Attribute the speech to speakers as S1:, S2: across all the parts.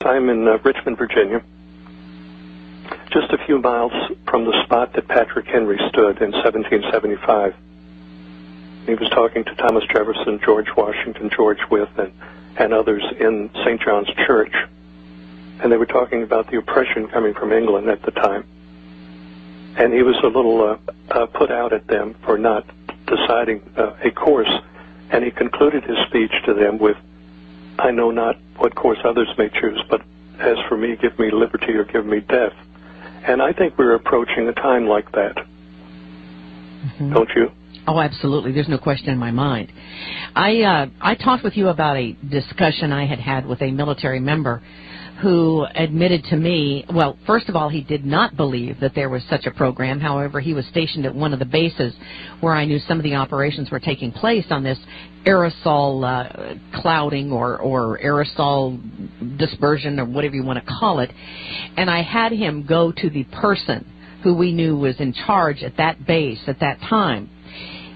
S1: time in Richmond, Virginia, just a few miles from the spot that Patrick Henry stood in 1775. He was talking to Thomas Jefferson, George Washington, George Wythe, and others in St. John's Church. And they were talking about the oppression coming from England at the time. And he was a little put out at them for not deciding a course. And he concluded his speech to them with, "I know not what course others may choose, but as for me, give me liberty or give me death." And I think we're approaching a time like that. Mm-hmm. Don't you?
S2: Oh, absolutely. There's no question in my mind. I talked with you about a discussion I had with a military member who admitted to me, well, first of all, he did not believe that there was such a program. However, he was stationed at one of the bases where I knew some of the operations were taking place on this aerosol clouding or aerosol dispersion or whatever you want to call it. And I had him go to the person who we knew was in charge at that base at that time.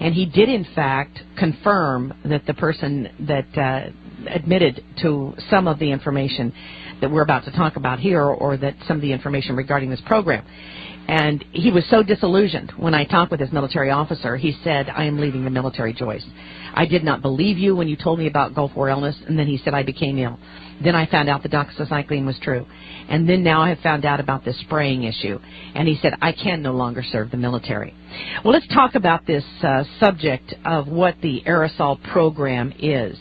S2: And he did, in fact, confirm that the person that admitted to some of the information that we're about to talk about here, or that some of the information regarding this program. And he was so disillusioned when I talked with his military officer. He said, "I am leaving the military, Joyce. I did not believe you when you told me about Gulf War illness." And then he said, "I became ill. Then I found out the doxycycline was true. And then now I have found out about this spraying issue." And he said, "I can no longer serve the military." Well, let's talk about this subject of what the aerosol program is,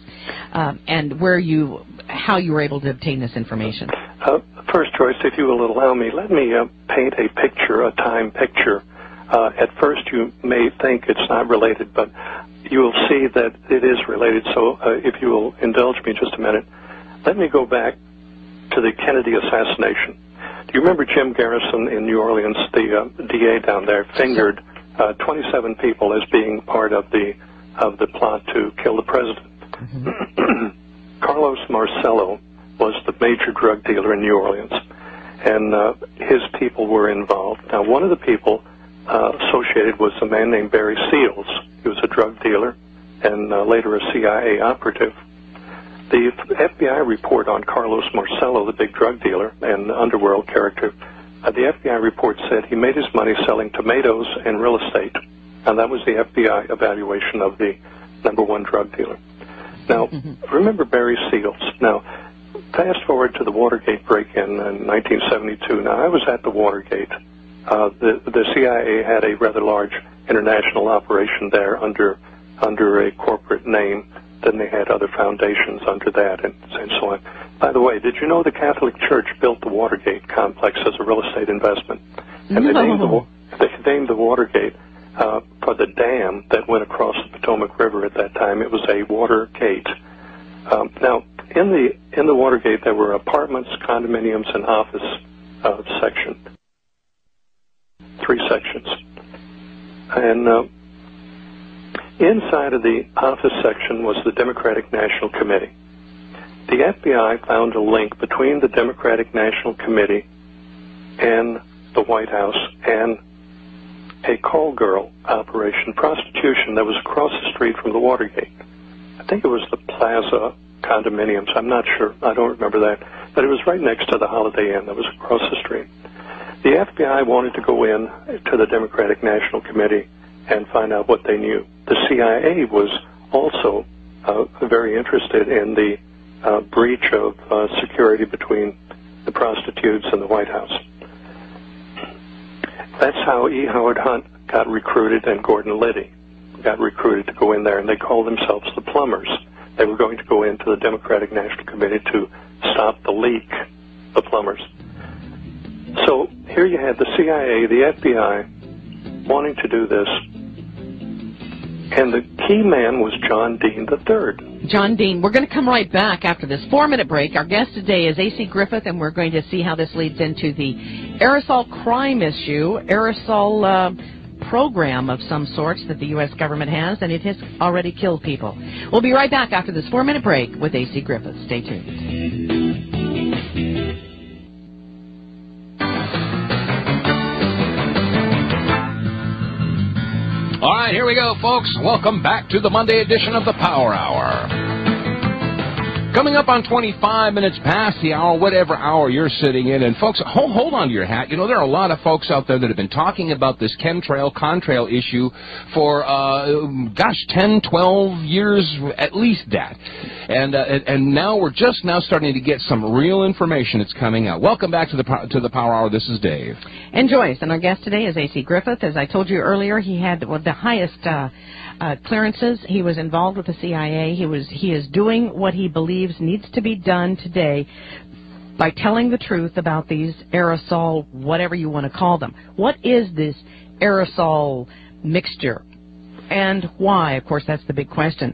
S2: and how you were able to obtain this information.
S1: First, Joyce, if you will allow me, let me paint a picture, a time picture. At first, you may think it's not related, but you will see that it is related. So if you will indulge me just a minute, let me go back to the Kennedy assassination. Do you remember Jim Garrison in New Orleans, the DA down there, fingered 27 people as being part of the plot to kill the president? Mm-hmm. Carlos Marcello was the major drug dealer in New Orleans, and his people were involved. Now, one of the people associated was a man named Barry Seals. He was a drug dealer and later a CIA operative. The FBI report on Carlos Marcello, the big drug dealer and underworld character, the FBI report said he made his money selling tomatoes and real estate, and that was the FBI evaluation of the #1 drug dealer. Now, remember Barry Seals. Now, fast forward to the Watergate break-in in 1972. Now, I was at the Watergate. The CIA had a rather large international operation there under a corporate name. Then they had other foundations under that and so on. By the way, did you know the Catholic Church built the Watergate complex as a real estate investment? And they named the Watergate for the dam that went across the Potomac River at that time. It was a Watergate. Now, in the Watergate, there were apartments, condominiums, and office section. 3 sections. And inside of the office section was the Democratic National Committee. The FBI found a link between the Democratic National Committee and the White House and a call girl operation, prostitution, that was across the street from the Watergate. I think it was the Plaza condominiums. I'm not sure. I don't remember that. But it was right next to the Holiday Inn that was across the street. The FBI wanted to go in to the Democratic National Committee and find out what they knew. The CIA was also very interested in the breach of security between the prostitutes and the White House. That's how E. Howard Hunt got recruited and Gordon Liddy got recruited to go in there, and they called themselves the Plumbers. They were going to go into the Democratic National Committee to stop the leak, the Plumbers. So here you had the CIA, the FBI, wanting to do this, and the key man was John Dean III.
S2: John Dean. We're going to come right back after this 4-minute break. Our guest today is A.C. Griffith, and we're going to see how this leads into the aerosol crime issue, aerosol program of some sorts that the U.S. government has, and it has already killed people. We'll be right back after this 4-minute break with A.C. Griffith. Stay tuned.
S3: All right, here we go, folks. Welcome back to the Monday edition of the Power Hour. Coming up on 25 minutes past the hour, whatever hour you're sitting in. And folks, hold on to your hat. You know, there are a lot of folks out there that have been talking about this chemtrail, contrail issue for, 10, 12 years, at least that. And now we're just now starting to get some real information that's coming out. Welcome back to the Power Hour. This is Dave.
S2: And Joyce. And our guest today is A.C. Griffith. As I told you earlier, he had the highest clearances. He was involved with the CIA. He is doing what he believes needs to be done today by telling the truth about these aerosol, whatever you want to call them. What is this aerosol mixture and why? Of course, that's the big question.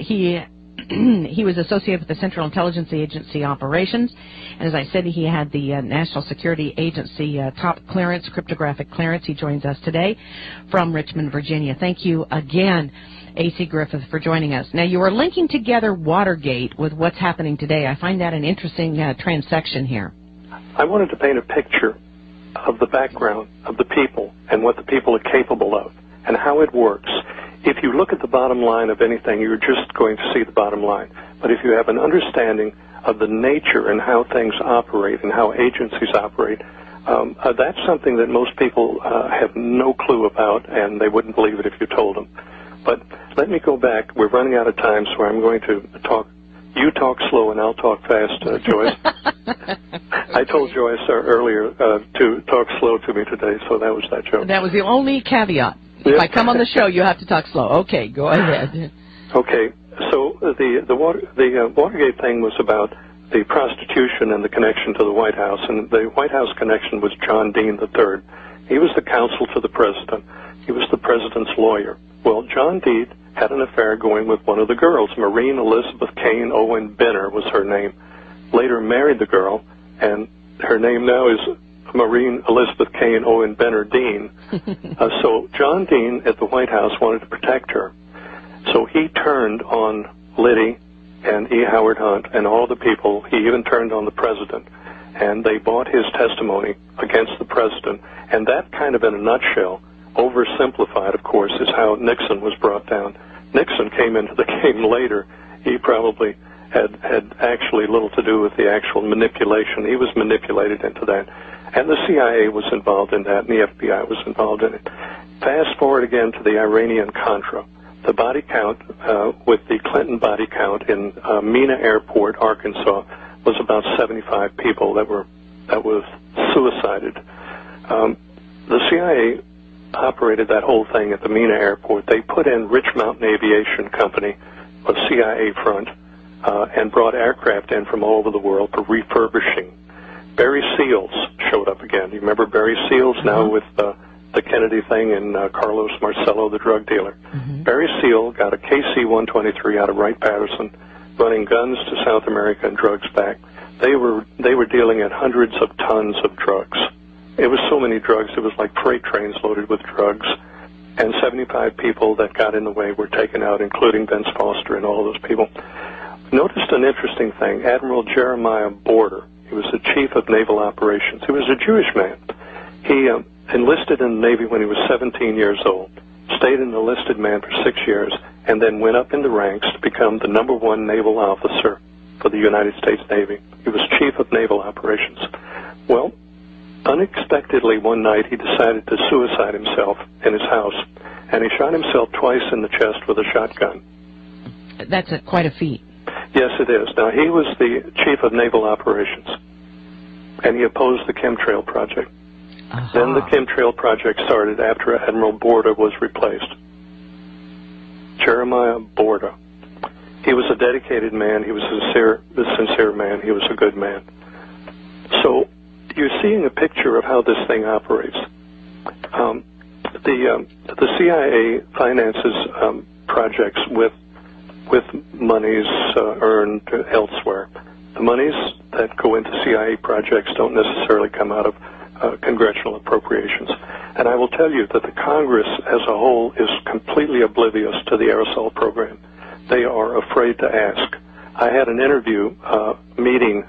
S2: He was associated with the Central Intelligence Agency operations, and as I said, he had the National Security Agency top clearance, cryptographic clearance. He joins us today from Richmond, Virginia. Thank you again, A.C. Griffith, for joining us. Now, you are linking together Watergate with what's happening today. I find that an interesting transection here.
S1: I wanted to paint a picture of the background of the people and what the people are capable of and how it works. If you look at the bottom line of anything, you're just going to see the bottom line. But if you have an understanding of the nature and how things operate and how agencies operate, that's something that most people have no clue about, and they wouldn't believe it if you told them. But let me go back. We're running out of time, so I'm going to talk. You talk slow, and I'll talk fast, Joyce. I told Joyce earlier to talk slow to me today, so that was that joke.
S2: That was the only caveat. If I come on the show, you have to talk slow. Okay, go ahead.
S1: Okay, so the Watergate thing was about the prostitution and the connection to the White House, and the White House connection was John Dean III. He was the counsel to the president. He was the president's lawyer. Well, John Dean had an affair going with one of the girls. Maureen Elizabeth Kane Owen Benner was her name. Later married the girl, and her name now is Maureen Elizabeth Kane Owen Benner Dean. So John Dean at the White House wanted to protect her. So he turned on Liddy and E. Howard Hunt and all the people. He even turned on the president. And they bought his testimony against the president. And that kind of in a nutshell, oversimplified, of course, is how Nixon was brought down. Nixon came into the game later. He probably had actually little to do with the actual manipulation. He was manipulated into that. And the CIA was involved in that, and the FBI was involved in it. Fast forward again to the Iranian-Contra. The body count, with the Clinton body count in Mena Airport, Arkansas, was about 75 people that was suicided. The CIA operated that whole thing at the Mena Airport. They put in Rich Mountain Aviation Company, a CIA front, and brought aircraft in from all over the world for refurbishing. Barry Seals showed up again. You remember Barry Seals now with the Kennedy thing and Carlos Marcello, the drug dealer? Barry Seal got a KC-123 out of Wright-Patterson, running guns to South America and drugs back. They were dealing in hundreds of tons of drugs. It was so many drugs, it was like freight trains loaded with drugs. And 75 people that got in the way were taken out, including Vince Foster and all those people. Noticed an interesting thing. Admiral Jeremiah Border, he was the chief of naval operations. He was a Jewish man. He enlisted in the Navy when he was 17 years old, stayed an enlisted man for 6 years, and then went up in the ranks to become the #1 naval officer for the United States Navy. He was chief of naval operations. Well, unexpectedly one night he decided to suicide himself in his house, and he shot himself twice in the chest with a shotgun.
S2: That's quite a feat.
S1: Yes, it is. Now, he was the chief of naval operations, and he opposed the chemtrail project. Then the chemtrail project started after Admiral Borda was replaced. Jeremiah Borda. He was a dedicated man. He was a sincere man. He was a good man. So you're seeing a picture of how this thing operates. The CIA finances projects with monies earned elsewhere. The monies that go into CIA projects don't necessarily come out of congressional appropriations. And I will tell you that the Congress as a whole is completely oblivious to the aerosol program. They are afraid to ask. I had an interview meeting